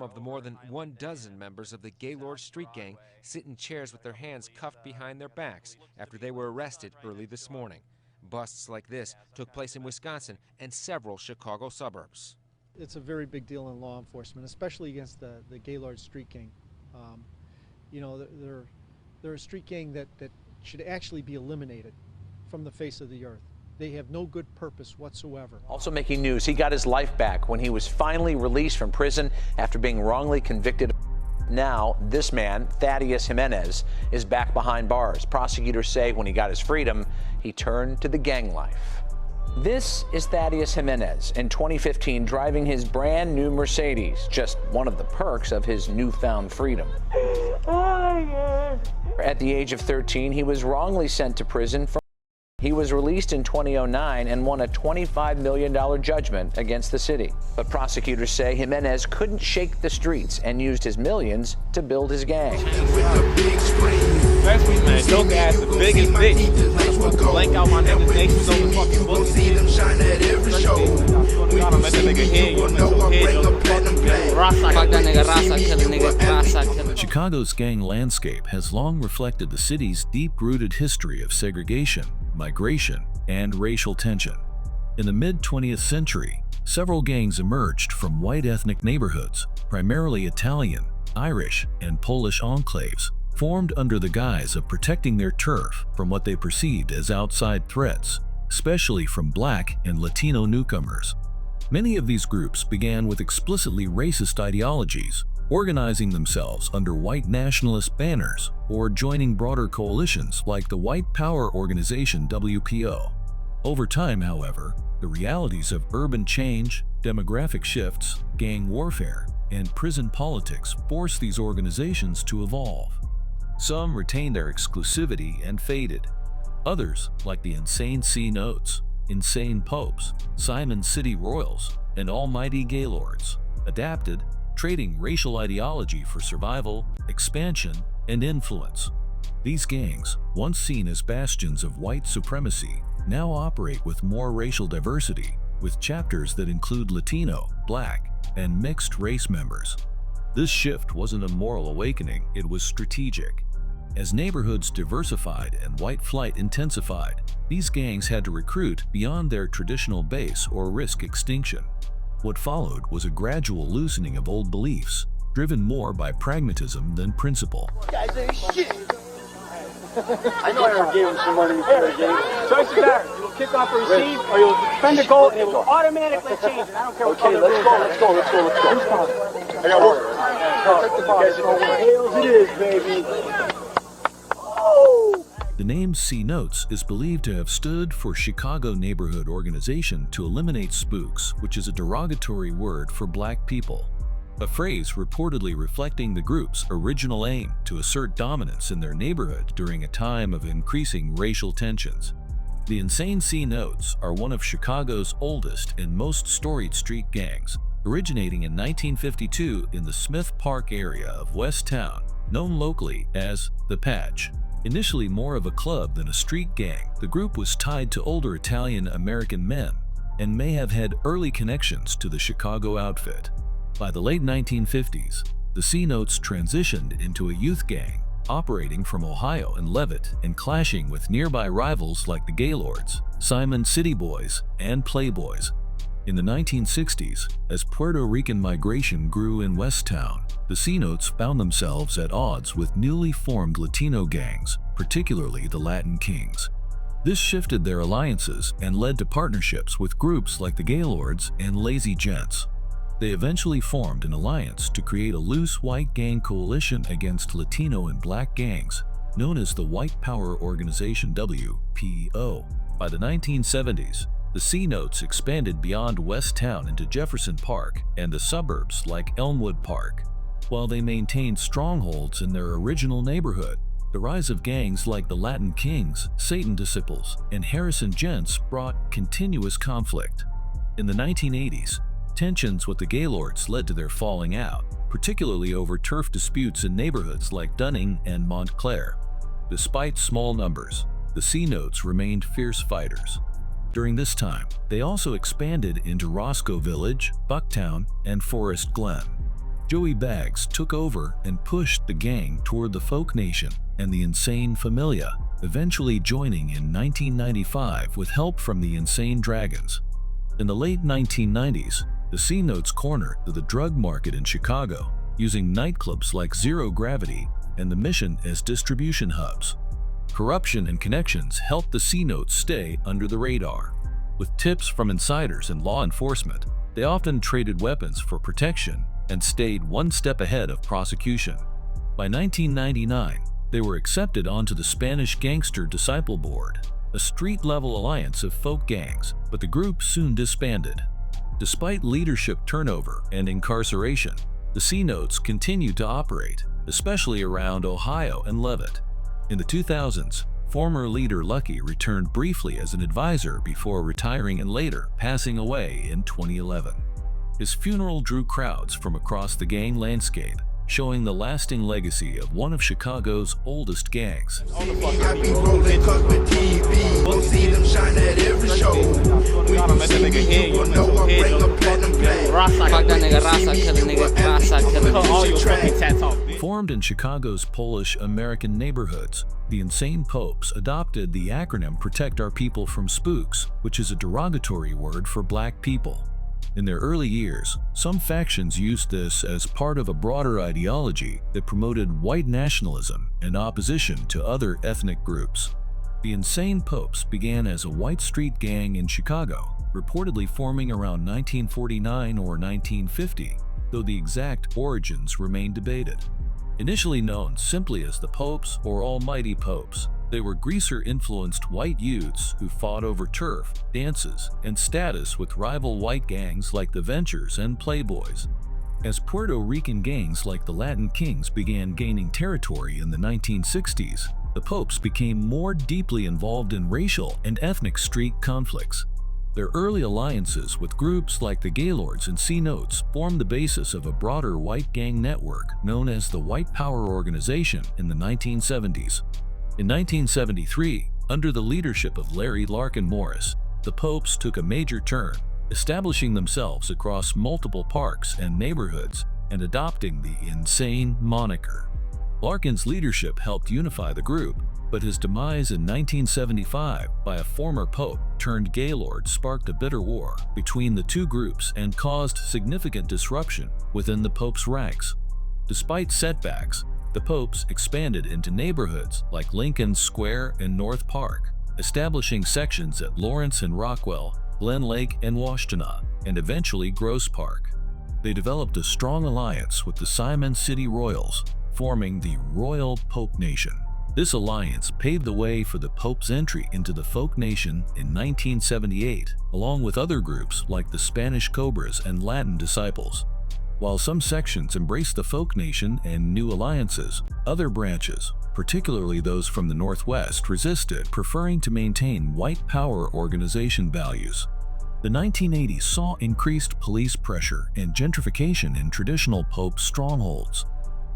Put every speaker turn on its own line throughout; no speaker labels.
Of the more than 1 dozen members of the Gaylords street gang sit in chairs with their hands cuffed behind their backs after they were arrested early this morning. Busts like this took place in Wisconsin and several Chicago suburbs.
It's a very big deal in law enforcement, especially against the Gaylord street gang. They're a street gang that should actually be eliminated from the face of the earth. They have no good purpose whatsoever.
Also making news, he got his life back when he was finally released from prison after being wrongly convicted. Now, this man, Thaddeus Jimenez, is back behind bars. Prosecutors say when he got his freedom, he turned to the gang life. This is Thaddeus Jimenez in 2015 driving his brand new Mercedes, just one of the perks of his newfound freedom. At the age of 13, he was wrongly sent to prison for He was released in 2009 and won a $25 million judgment against the city. But prosecutors say Jimenez couldn't shake the streets and used his millions to build his gang.
Especially, man, Joker has the biggest dick. Blank out my niggas' nations on the fucking book. I'm at the nigga head, you know,
Chicago's gang landscape has long reflected the city's deep-rooted history of segregation, migration, and racial tension. In the mid-20th century, several gangs emerged from white ethnic neighborhoods, primarily Italian, Irish, and Polish enclaves, formed under the guise of protecting their turf from what they perceived as outside threats, especially from Black and Latino newcomers. Many of these groups began with explicitly racist ideologies, organizing themselves under white nationalist banners or joining broader coalitions like the white power organization WPO. Over time, however, the realities of urban change, demographic shifts, gang warfare, and prison politics forced these organizations to evolve. Some retained their exclusivity and faded. Others, like the Insane C Notes, Insane Popes, Simon City Royals, and Almighty Gaylords, adapted, trading racial ideology for survival, expansion, and influence. These gangs, once seen as bastions of white supremacy, now operate with more racial diversity, with chapters that include Latino, Black, and mixed race members. This shift wasn't a moral awakening, it was strategic. As neighborhoods diversified and white flight intensified, these gangs had to recruit beyond their traditional base or risk extinction. What followed was a gradual loosening of old beliefs, driven more by pragmatism than principle.
Guys ain't shit. I know I already gave him some money for the game. Choice is ours. You'll kick off a receive or you'll spend a goal and it will automatically change. And I don't care what color. Okay, let's go. I got work. Take the ball. Hails it is, baby.
The name C Notes is believed to have stood for Chicago Neighborhood Organization to Eliminate Spooks, which is a derogatory word for Black people, a phrase reportedly reflecting the group's original aim to assert dominance in their neighborhood during a time of increasing racial tensions. The Insane C Notes are one of Chicago's oldest and most storied street gangs, originating in 1952 in the Smith Park area of West Town, known locally as The Patch. Initially more of a club than a street gang, the group was tied to older Italian-American men and may have had early connections to the Chicago outfit. By the late 1950s, the C Notes transitioned into a youth gang, operating from Ohio and Leavitt and clashing with nearby rivals like the Gaylords, Simon City Boys, and Playboys. In the 1960s, as Puerto Rican migration grew in West Town, the C Notes found themselves at odds with newly formed Latino gangs, particularly the Latin Kings. This shifted their alliances and led to partnerships with groups like the Gaylords and Lazy Gents. They eventually formed an alliance to create a loose white gang coalition against Latino and Black gangs, known as the White Power Organization WPO. By the 1970s, the C Notes expanded beyond West Town into Jefferson Park and the suburbs like Elmwood Park. While they maintained strongholds in their original neighborhood, the rise of gangs like the Latin Kings, Satan Disciples, and Harrison Gents brought continuous conflict. In the 1980s, tensions with the Gaylords led to their falling out, particularly over turf disputes in neighborhoods like Dunning and Montclair. Despite small numbers, the C Notes remained fierce fighters. During this time, they also expanded into Roscoe Village, Bucktown, and Forest Glen. Joey Baggs took over and pushed the gang toward the Folk Nation and the Insane Familia, eventually joining in 1995 with help from the Insane Dragons. In the late 1990s, the C-Notes cornered the drug market in Chicago, using nightclubs like Zero Gravity and the Mission as distribution hubs. Corruption and connections helped the C-Notes stay under the radar. With tips from insiders and law enforcement, they often traded weapons for protection and stayed one step ahead of prosecution. By 1999, they were accepted onto the Spanish Gangster Disciple Board, a street-level alliance of folk gangs, but the group soon disbanded. Despite leadership turnover and incarceration, the C-Notes continued to operate, especially around Ohio and Leavitt. In the 2000s, former leader Lucky returned briefly as an advisor before retiring and later passing away in 2011. His funeral drew crowds from across the gang landscape, showing the lasting legacy of one of Chicago's oldest gangs. Formed in Chicago's Polish-American neighborhoods, the Insane Popes adopted the acronym Protect Our People from Spooks, which is a derogatory word for black people. In their early years, some factions used this as part of a broader ideology that promoted white nationalism and opposition to other ethnic groups. The Insane Popes began as a white street gang in Chicago, reportedly forming around 1949 or 1950, though the exact origins remain debated. Initially known simply as the Popes or Almighty Popes, they were greaser-influenced white youths who fought over turf, dances, and status with rival white gangs like the Ventures and Playboys. As Puerto Rican gangs like the Latin Kings began gaining territory in the 1960s, the Popes became more deeply involved in racial and ethnic street conflicts. Their early alliances with groups like the Gaylords and C-Notes formed the basis of a broader white gang network known as the White Power Organization in the 1970s. In 1973, under the leadership of Larry Larkin Morris, the Popes took a major turn, establishing themselves across multiple parks and neighborhoods and adopting the Insane moniker. Larkin's leadership helped unify the group, but his demise in 1975 by a former Pope turned Gaylord sparked a bitter war between the two groups and caused significant disruption within the Pope's ranks. Despite setbacks, the Popes expanded into neighborhoods like Lincoln Square and North Park, establishing sections at Lawrence and Rockwell, Glen Lake and Washtenaw, and eventually Grosse Park. They developed a strong alliance with the Simon City Royals, forming the Royal Pope Nation. This alliance paved the way for the Pope's entry into the Folk Nation in 1978, along with other groups like the Spanish Cobras and Latin Disciples. While some sections embraced the Folk Nation and new alliances, other branches, particularly those from the Northwest, resisted, preferring to maintain white power organization values. The 1980s saw increased police pressure and gentrification in traditional Pope strongholds.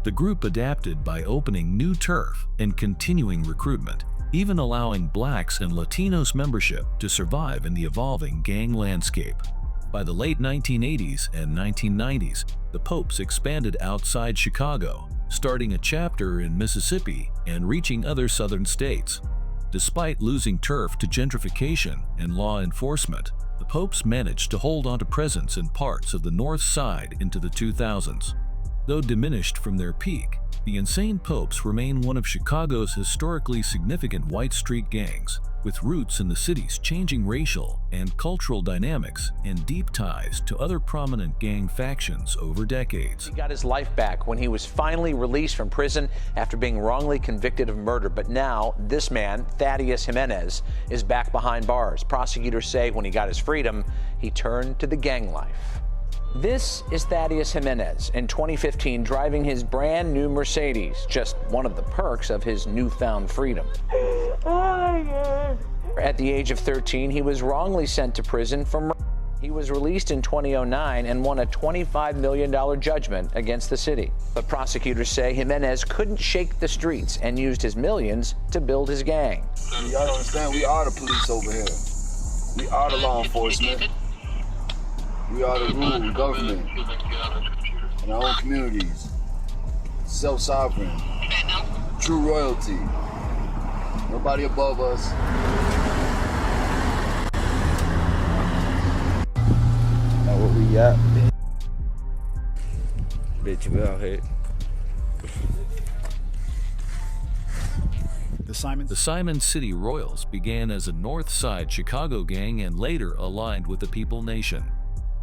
The group adapted by opening new turf and continuing recruitment, even allowing Blacks and Latinos membership to survive in the evolving gang landscape. By the late 1980s and 1990s, the Popes expanded outside Chicago, starting a chapter in Mississippi and reaching other southern states. Despite losing turf to gentrification and law enforcement, the Popes managed to hold on to presence in parts of the North Side into the 2000s. Though diminished from their peak, the Insane Popes remain one of Chicago's historically significant white street gangs, with roots in the city's changing racial and cultural dynamics and deep ties to other prominent gang factions over decades.
He got his life back when he was finally released from prison after being wrongly convicted of murder. But now, this man, Thaddeus Jimenez, is back behind bars. Prosecutors say when he got his freedom, he turned to the gang life. This is Thaddeus Jimenez in 2015 driving his brand new Mercedes, just one of the perks of his newfound freedom. At the age of 13, he was wrongly sent to prison for murder. He was released in 2009 and won a $25 million judgment against the city. But prosecutors say Jimenez couldn't shake the streets and used his millions to build his gang.
Y'all don't understand, we are the police over here. We are the law enforcement. We are the rule government. in our own communities. Self-sovereign. True royalty. Nobody above us.
Now what we got? Bitch, we out here.
The Simon City Royals began as a North Side Chicago gang and later aligned with the People Nation.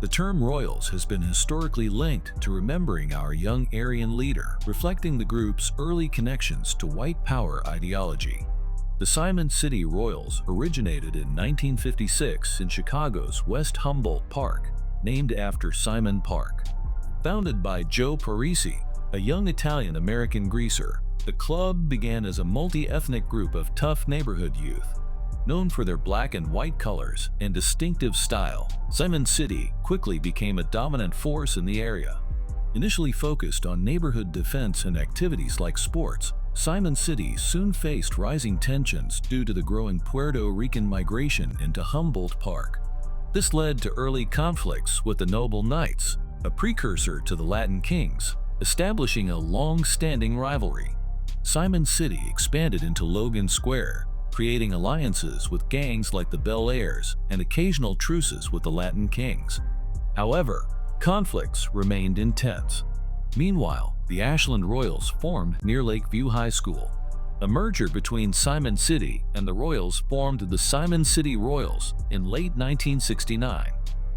The term Royals has been historically linked to remembering our young Aryan leader, reflecting the group's early connections to white power ideology. The Simon City Royals originated in 1956 in Chicago's West Humboldt Park, named after Simon Park. Founded by Joe Parisi, a young Italian-American greaser, the club began as a multi-ethnic group of tough neighborhood youth. Known for their black and white colors and distinctive style, Simon City quickly became a dominant force in the area. Initially focused on neighborhood defense and activities like sports, Simon City soon faced rising tensions due to the growing Puerto Rican migration into Humboldt Park. This led to early conflicts with the Noble Knights, a precursor to the Latin Kings, establishing a long-standing rivalry. Simon City expanded into Logan Square, creating alliances with gangs like the Bel Airs and occasional truces with the Latin Kings. However, conflicts remained intense. Meanwhile, the Ashland Royals formed near Lakeview High School. A merger between Simon City and the Royals formed the Simon City Royals in late 1969.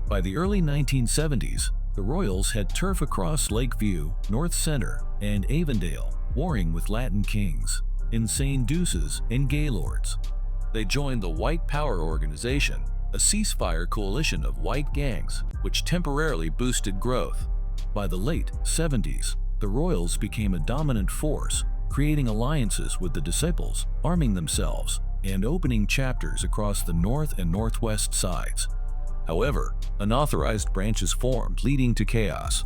By the early 1970s, the Royals had turf across Lakeview, North Center, and Avondale, warring with Latin Kings, Insane Deuces, and Gaylords. They joined the White Power Organization, a ceasefire coalition of white gangs, which temporarily boosted growth. By the late 70s, the Royals became a dominant force, creating alliances with the Disciples, arming themselves, and opening chapters across the north and northwest sides. However, unauthorized branches formed, leading to chaos.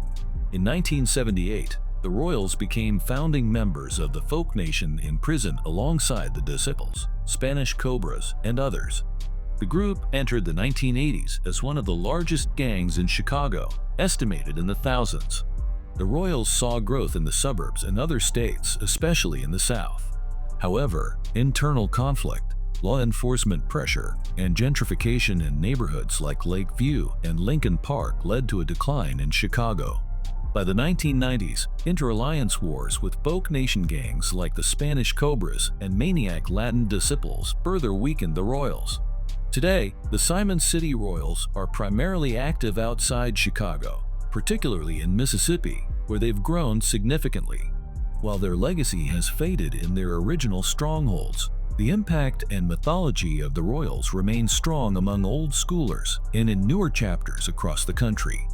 In 1978, the Royals became founding members of the Folk Nation in prison alongside the Disciples, Spanish Cobras, and others. The group entered the 1980s as one of the largest gangs in Chicago, estimated in the thousands. The Royals saw growth in the suburbs and other states, especially in the South. However, internal conflict, law enforcement pressure, and gentrification in neighborhoods like Lakeview and Lincoln Park led to a decline in Chicago. By the 1990s, inter-alliance wars with folk nation gangs like the Spanish Cobras and maniac Latin Disciples further weakened the Royals. Today, the Simon City Royals are primarily active outside Chicago, particularly in Mississippi, where they've grown significantly. While their legacy has faded in their original strongholds, the impact and mythology of the Royals remains strong among old schoolers and in newer chapters across the country.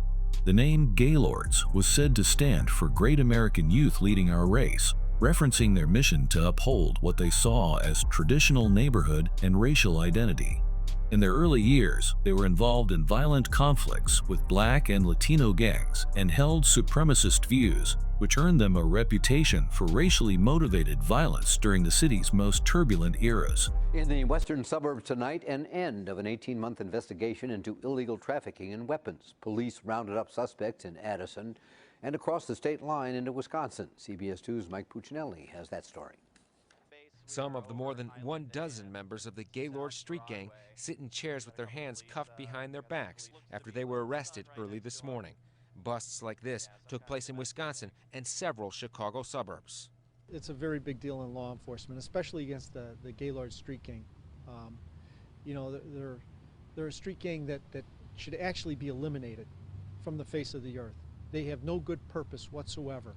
The name Gaylords was said to stand for great American youth leading our race, referencing their mission to uphold what they saw as traditional neighborhood and racial identity. In their early years, they were involved in violent conflicts with Black and Latino gangs and held supremacist views, which earned them a reputation for racially motivated violence during the city's most turbulent eras.
In the western suburbs tonight, an end of an 18-month investigation into illegal trafficking in weapons. Police rounded up suspects in Addison and across the state line into Wisconsin. CBS 2's Mike Puccinelli has that story.
Some of the more than 12 members of the Gaylords street gang sit in chairs with their hands cuffed behind their backs after they were arrested early this morning. Busts like this took place in Wisconsin and several Chicago suburbs.
It's a very big deal in law enforcement, especially against the Gaylords street gang. They're a street gang that should actually be eliminated from the face of the earth. They have no good purpose whatsoever.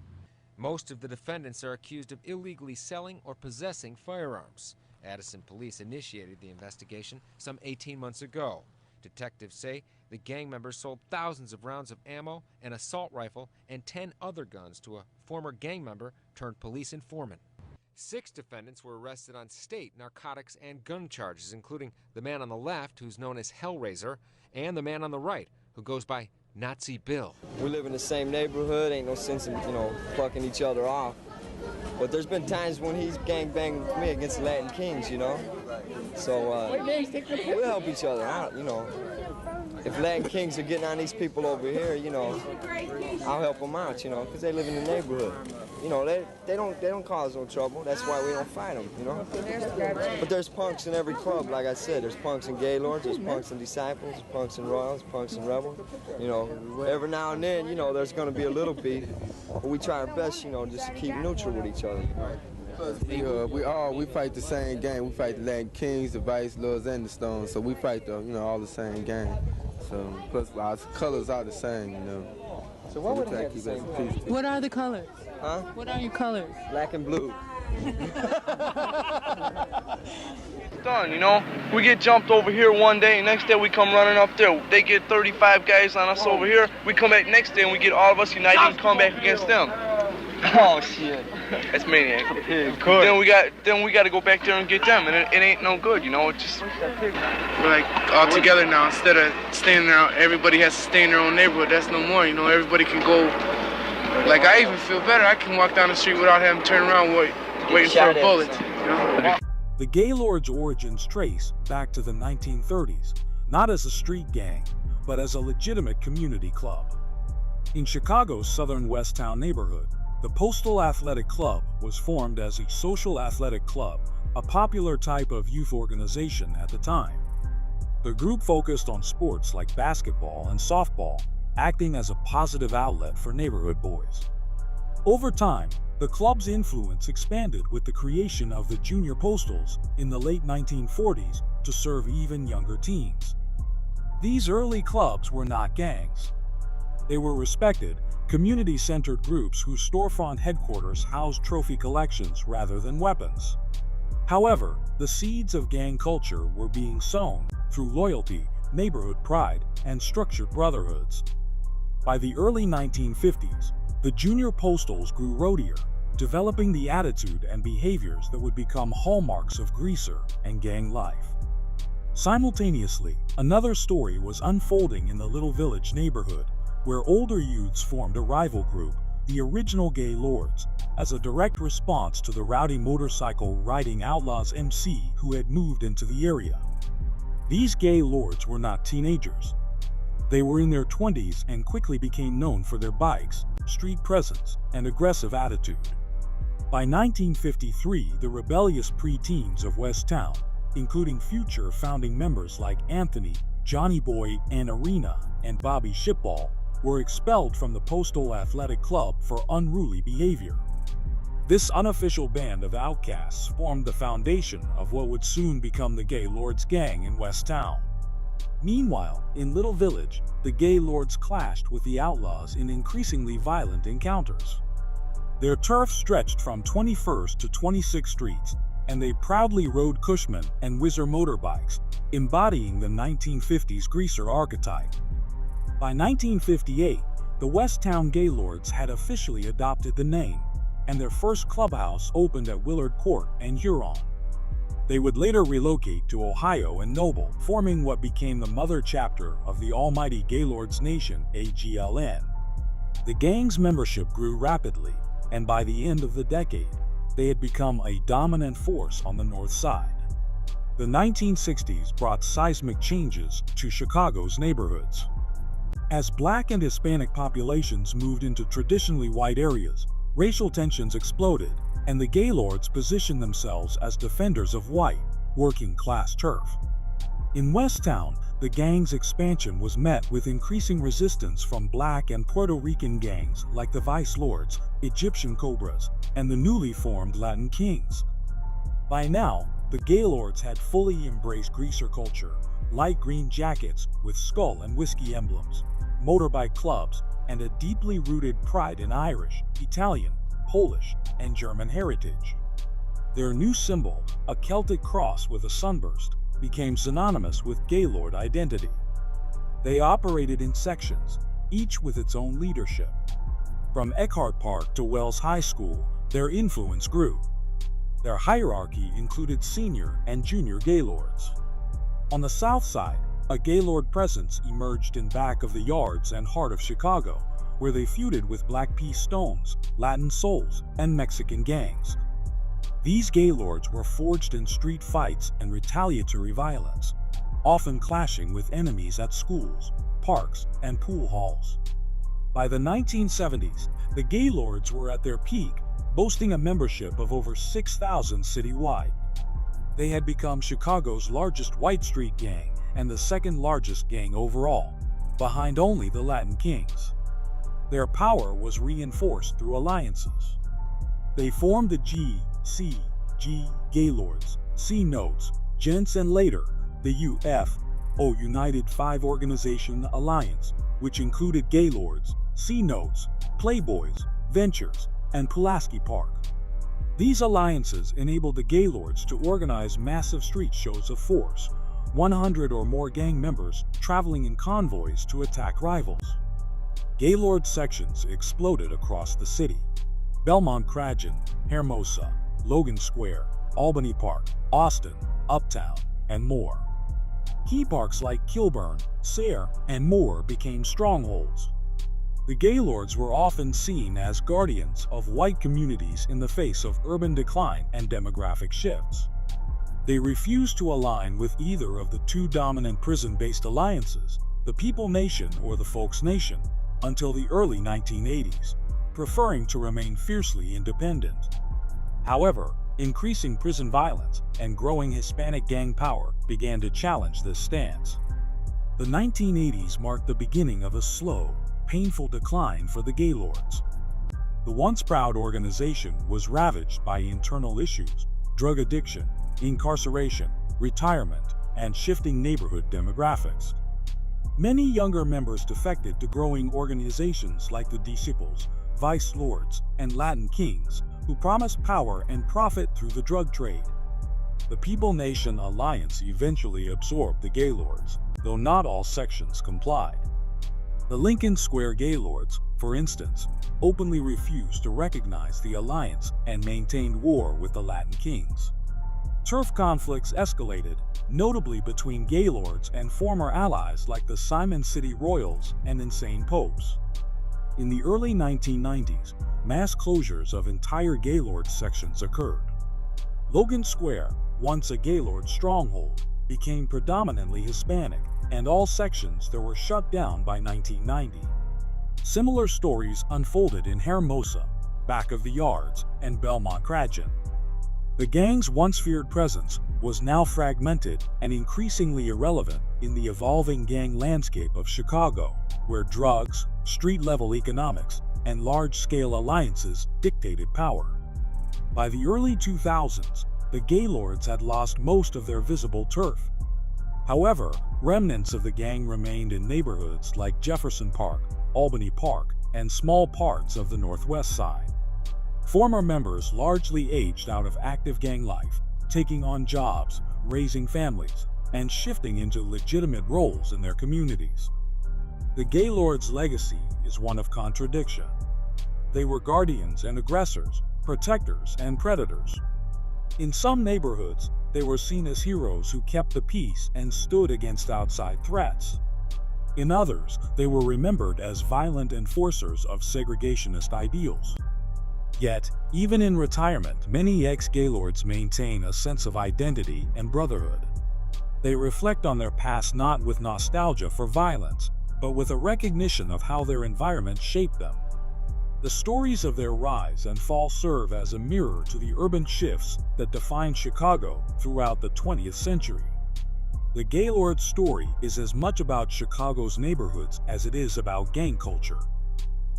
Most of the defendants are accused of illegally selling or possessing firearms. Addison police initiated the investigation some 18 months ago. Detectives say the gang members sold thousands of rounds of ammo, an assault rifle, and 10 other guns to a former gang member turned police informant. 6 defendants were arrested on state narcotics and gun charges, including the man on the left, who's known as Hellraiser, and the man on the right, who goes by Nazi Bill.
We live in the same neighborhood, ain't no sense in, fucking each other off. But there's been times when he's gangbanged with me against the Latin Kings, So we'll help each other out, If if Latin Kings are getting on these people over here, you know, I'll help them out, you know, because they live in the neighborhood. You know, they don't cause no trouble. That's why we don't fight them, you know. But there's punks in every club, like I said. There's punks in Gaylords, there's punks in Disciples, there's punks in Royals, punks in Rebels. You know, every now and then, you know, there's going to be a little beef. But we try our best, you know, just to keep neutral with each other.
We fight the same game. We fight the Latin Kings, the Vice Lords, and the Stones. So we fight all the same game. So plus our colors are the same, you know.
So why would I have the same?
What are the colors?
Huh?
What are your colors?
Black and blue.
Done, you know. We get jumped over here one day, and next day we come running up there. They get 35 guys on us over here. We come back next day and we get all of us united and come back against them.
Oh shit.
That's maniac. Then we got to go back there and get them, and it ain't no good, you know. It's just we're like all together now. Instead of staying there, everybody has to stay in their own neighborhood. That's no more, you know. Everybody can go. Like I even feel better. I can walk down the street without having to turn around waiting for a bullet. You know?
The Gaylords' origins trace back to the 1930s, not as a street gang, but as a legitimate community club. In Chicago's southern Westtown neighborhood, the Postal Athletic Club was formed as a social athletic club, a popular type of youth organization at the time. The group focused on sports like basketball and softball, acting as a positive outlet for neighborhood boys. Over time, the club's influence expanded with the creation of the Junior Postals in the late 1940s to serve even younger teens. These early clubs were not gangs. They were respected, community-centered groups whose storefront headquarters housed trophy collections rather than weapons. However, the seeds of gang culture were being sown through loyalty, neighborhood pride, and structured brotherhoods. By the early 1950s, the Junior Postals grew roadier, developing the attitude and behaviors that would become hallmarks of greaser and gang life. Simultaneously, another story was unfolding in the Little Village neighborhood, where older youths formed a rival group, the original Gaylords, as a direct response to the rowdy motorcycle-riding outlaws MC who had moved into the area. These Gaylords were not teenagers. They were in their 20s and quickly became known for their bikes, street presence, and aggressive attitude. By 1953, the rebellious preteens of Westtown, including future founding members like Anthony, Johnny Boy, and Arena, and Bobby Shipball, were expelled from the Postal Athletic Club for unruly behavior. This unofficial band of outcasts formed the foundation of what would soon become the Gaylords gang in Westtown. Meanwhile, in Little Village, the Gaylords clashed with the outlaws in increasingly violent encounters. Their turf stretched from 21st to 26th Streets, and they proudly rode Cushman and Whizzer motorbikes, embodying the 1950s greaser archetype. By 1958, the Westtown Gaylords had officially adopted the name, and their first clubhouse opened at Willard Court and Huron. They would later relocate to Ohio and Noble, forming what became the mother chapter of the Almighty Gaylords Nation, AGLN. The gang's membership grew rapidly, and by the end of the decade, they had become a dominant force on the North Side. The 1960s brought seismic changes to Chicago's neighborhoods. As Black and Hispanic populations moved into traditionally white areas, racial tensions exploded, and the Gaylords positioned themselves as defenders of white, working-class turf. In Westtown, the gang's expansion was met with increasing resistance from Black and Puerto Rican gangs like the Vice Lords, Egyptian Cobras, and the newly formed Latin Kings. By now, the Gaylords had fully embraced greaser culture, light green jackets with skull and whiskey emblems, motorbike clubs, and a deeply rooted pride in Irish, Italian, Polish, and German heritage. Their new symbol, a Celtic cross with a sunburst, became synonymous with Gaylord identity. They operated in sections, each with its own leadership. From Eckhart Park to Wells High School, their influence grew. Their hierarchy included senior and junior Gaylords. On the south side, a Gaylord presence emerged in back of the yards and heart of Chicago, where they feuded with Black P. Stones, Latin Souls, and Mexican gangs. These Gaylords were forged in street fights and retaliatory violence, often clashing with enemies at schools,
parks and pool halls. By the 1970s, the Gaylords were at their peak, boasting a membership of over 6,000 citywide. They had become Chicago's largest white street gang and the second largest gang overall, behind only the Latin Kings. Their power was reinforced through alliances. They formed the G Gaylords, C Notes, Gents, and later the UFO United Five Organization Alliance, which included Gaylords, C Notes, Playboys, Ventures, and Pulaski Park. These alliances enabled the Gaylords to organize massive street shows of force, 100 or more gang members traveling in convoys to attack rivals. Gaylord sections exploded across the city. Belmont Cragen, Hermosa, Logan Square, Albany Park, Austin, Uptown, and more. Key parks like Kilburn, Sayre, and more became strongholds. The Gaylords were often seen as guardians of white communities in the face of urban decline and demographic shifts. They refused to align with either of the two dominant prison-based alliances, the People Nation or the Folks Nation, until the early 1980s, preferring to remain fiercely independent. However, increasing prison violence and growing Hispanic gang power began to challenge this stance. The 1980s marked the beginning of a slow, painful decline for the Gaylords. The once proud organization was ravaged by internal issues, drug addiction, incarceration, retirement, and shifting neighborhood demographics. Many younger members defected to growing organizations like the Disciples, Vice Lords, and Latin Kings, who promised power and profit through the drug trade. The People Nation Alliance eventually absorbed the Gaylords, though not all sections complied. The Lincoln Square Gaylords, for instance, openly refused to recognize the alliance and maintained war with the Latin Kings. Turf conflicts escalated, notably between Gaylords and former allies like the Simon City Royals and Insane Popes. In the early 1990s, mass closures of entire Gaylord sections occurred. Logan Square, once a Gaylord stronghold, became predominantly Hispanic, and all sections there were shut down by 1990. Similar stories unfolded in Hermosa, Back of the Yards, and Belmont Cragen. The gang's once feared presence was now fragmented and increasingly irrelevant in the evolving gang landscape of Chicago, where drugs, street-level economics, and large-scale alliances dictated power. By the early 2000s, the Gaylords had lost most of their visible turf. However, remnants of the gang remained in neighborhoods like Jefferson Park, Albany Park, and small parts of the Northwest Side. Former members largely aged out of active gang life, taking on jobs, raising families, and shifting into legitimate roles in their communities. The Gaylords' legacy is one of contradiction. They were guardians and aggressors, protectors and predators. In some neighborhoods, they were seen as heroes who kept the peace and stood against outside threats. In others, they were remembered as violent enforcers of segregationist ideals. Yet, even in retirement, many ex-Gaylords maintain a sense of identity and brotherhood. They reflect on their past not with nostalgia for violence, but with a recognition of how their environment shaped them. The stories of their rise and fall serve as a mirror to the urban shifts that defined Chicago throughout the 20th century. The Gaylord story is as much about Chicago's neighborhoods as it is about gang culture.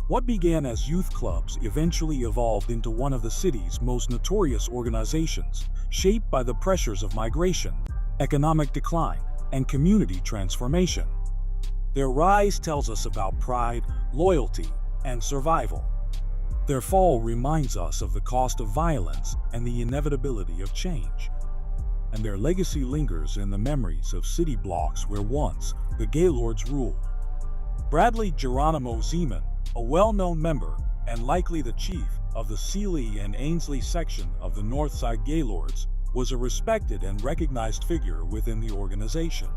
What began as youth clubs eventually evolved into one of the city's most notorious organizations, shaped by the pressures of migration, economic decline, and community transformation. Their rise tells us about pride, loyalty, and survival. Their fall reminds us of the cost of violence and the inevitability of change. And their legacy lingers in the memories of city blocks where once the Gaylords ruled. Bradley Geronimo Zeman, a well-known member and likely the chief of the Sealy and Ainsley section of the Northside Gaylords, was a respected and recognized figure within the organization.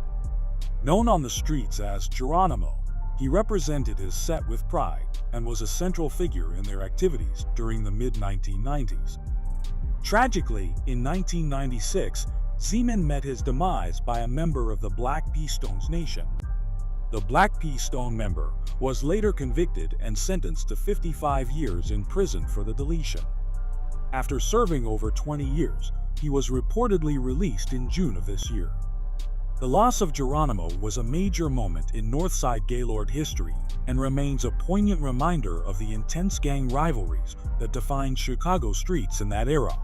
Known on the streets as Geronimo, he represented his set with pride and was a central figure in their activities during the mid-1990s. Tragically, in 1996, Zeman met his demise by a member of the Black P. Stones Nation. the Black P. Stone member, was later convicted and sentenced to 55 years in prison for the deletion. After serving over 20 years, he was reportedly released in June of this year. The loss of Geronimo was a major moment in Northside Gaylord history and remains a poignant reminder of the intense gang rivalries that defined Chicago streets in that era.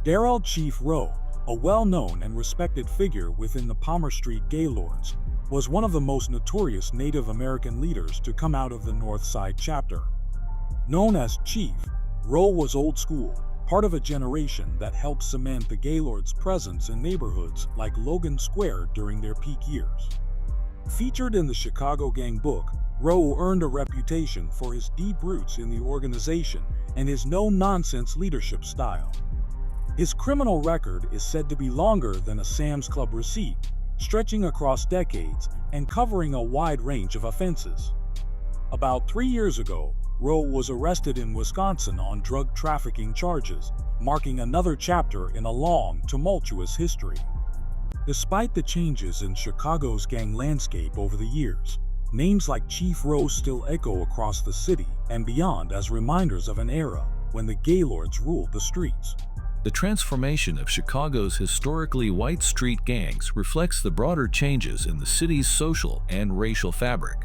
Darrell Chief Rowe, a well-known and respected figure within the Palmer Street Gaylords, was one of the most notorious Native American leaders to come out of the Northside chapter. Known as Chief, Rowe was old school, part of a generation that helped cement the Gaylords' presence in neighborhoods like Logan Square during their peak years. Featured in the Chicago Gang book, Rowe earned a reputation for his deep roots in the organization and his no-nonsense leadership style. His criminal record is said to be longer than a Sam's Club receipt, stretching across decades and covering a wide range of offenses. About 3 years ago, Rowe was arrested in Wisconsin on drug trafficking charges, marking another chapter in a long, tumultuous history. Despite the changes in Chicago's gang landscape over the years, names like Chief Rowe still echo across the city and beyond as reminders of an era when the Gaylords ruled the streets.
The transformation of Chicago's historically white street gangs reflects the broader changes in the city's social and racial fabric.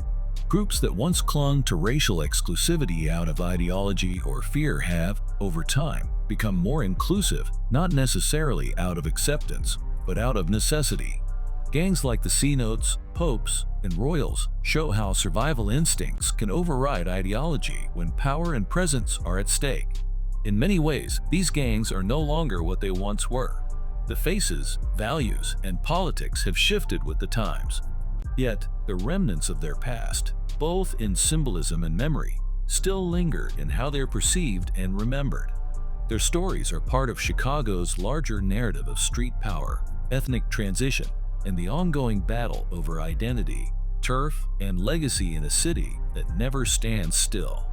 Groups that once clung to racial exclusivity out of ideology or fear have, over time, become more inclusive, not necessarily out of acceptance, but out of necessity. Gangs like the C-Notes, Popes, and Royals show how survival instincts can override ideology when power and presence are at stake. In many ways, these gangs are no longer what they once were. The faces, values, and politics have shifted with the times. Yet, the remnants of their past, both in symbolism and memory, still linger in how they're perceived and remembered. Their stories are part of Chicago's larger narrative of street power, ethnic transition, and the ongoing battle over identity, turf, and legacy in a city that never stands still.